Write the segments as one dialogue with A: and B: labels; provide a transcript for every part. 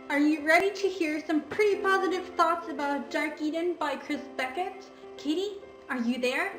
A: Are you ready to hear some pretty positive thoughts about Dark Eden by Chris Beckett? Katie, are you there?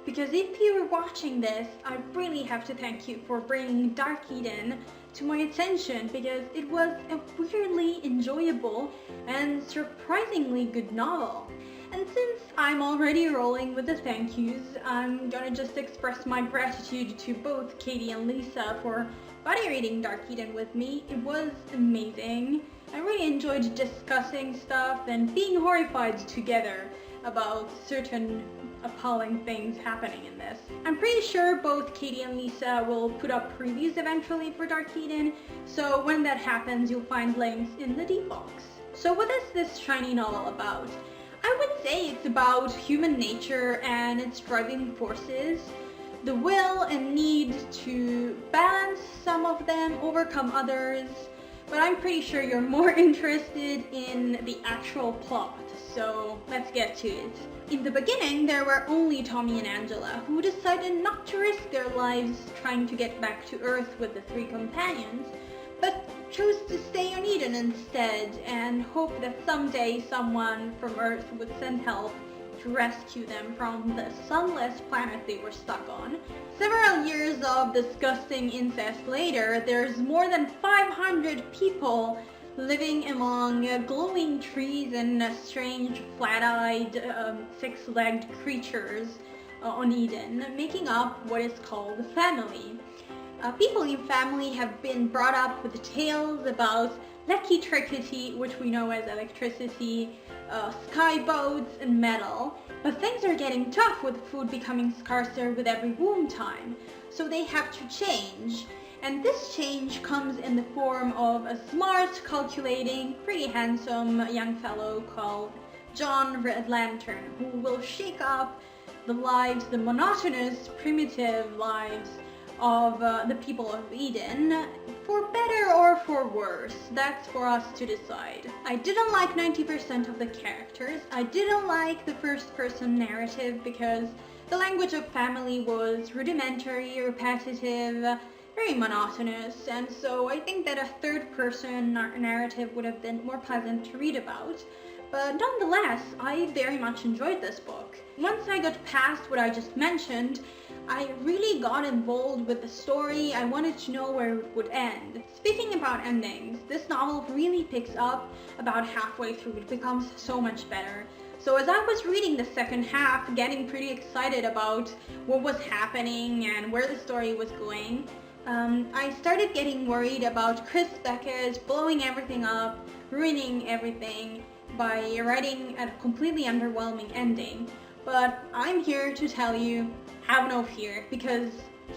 A: Because if you were watching this, I really have to thank you for bringing Dark Eden to my attention because it was a weirdly enjoyable and surprisingly good novel. And since I'm already rolling with the thank yous, I'm gonna just express my gratitude to both Katie and Lisa for buddy reading Dark Eden with me. It was amazing. I really enjoyed discussing stuff and being horrified together about certain appalling things happening in this. I'm pretty sure both Katie and Lisa will put up previews eventually for Dark Eden, so when that happens you'll find links in the deep box. So what is this shiny novel about? I would say it's about human nature and its driving forces, the will and need to balance some of them, overcome others, but I'm pretty sure you're more interested in the actual plot, so let's get to it. In the beginning, there were only Tommy and Angela, who decided not to risk their lives trying to get back to Earth with the three companions, but chose to stay on Eden instead and hope that someday someone from Earth would send help to rescue them from the sunless planet they were stuck on. Several years of disgusting incest later, there's more than 500 people living among glowing trees and strange flat-eyed six-legged creatures on Eden, making up what is called a family. People in family have been brought up with tales about electricity, which we know as electricity, sky boats, and metal. But things are getting tough with food becoming scarcer with every womb time, so they have to change. And this change comes in the form of a smart, calculating, pretty handsome young fellow called John Red Lantern, who will shake up the lives, the monotonous, primitive lives of the people of Eden, for better or for worse. That's for us to decide. I didn't like 90% of the characters. I didn't like the first-person narrative because the language of family was rudimentary, repetitive, very monotonous, and so I think that a third-person narrative would have been more pleasant to read about. But nonetheless, I very much enjoyed this book. Once I got past what I just mentioned, I really got involved with the story. I wanted to know where it would end. Speaking about endings, this novel really picks up about halfway through. It becomes so much better. So as I was reading the second half, getting pretty excited about what was happening and where the story was going, I started getting worried about Chris Beckett blowing everything up, ruining everything by writing a completely underwhelming ending. But I'm here to tell you, have no fear, because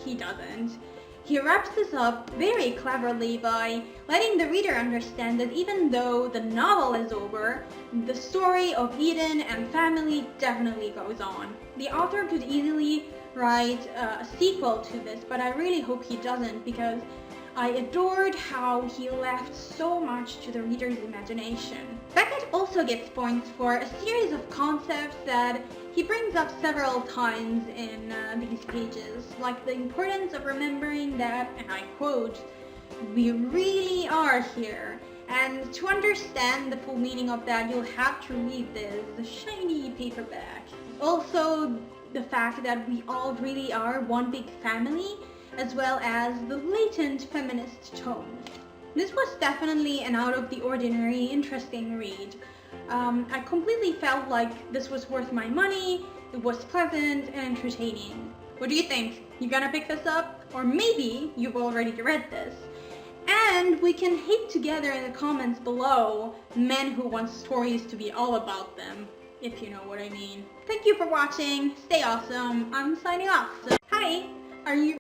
A: he doesn't. He wraps this up very cleverly by letting the reader understand that even though the novel is over, the story of Eden and family definitely goes on. The author could easily write a sequel to this, but I really hope he doesn't, because I adored how he left so much to the reader's imagination. Beckett also gets points for a series of concepts that he brings up several times in these pages, like the importance of remembering that, and I quote, "we really are here." And to understand the full meaning of that, you'll have to read this shiny paperback. Also, the fact that we all really are one big family, as well as the latent feminist tone. This was definitely an out-of-the-ordinary, interesting read. I completely felt like this was worth my money, it was pleasant and entertaining. What do you think? You gonna pick this up? Or maybe you've already read this. And we can hate together in the comments below men who want stories to be all about them, if you know what I mean. Thank you for watching, stay awesome, I'm signing off. So, hi, are you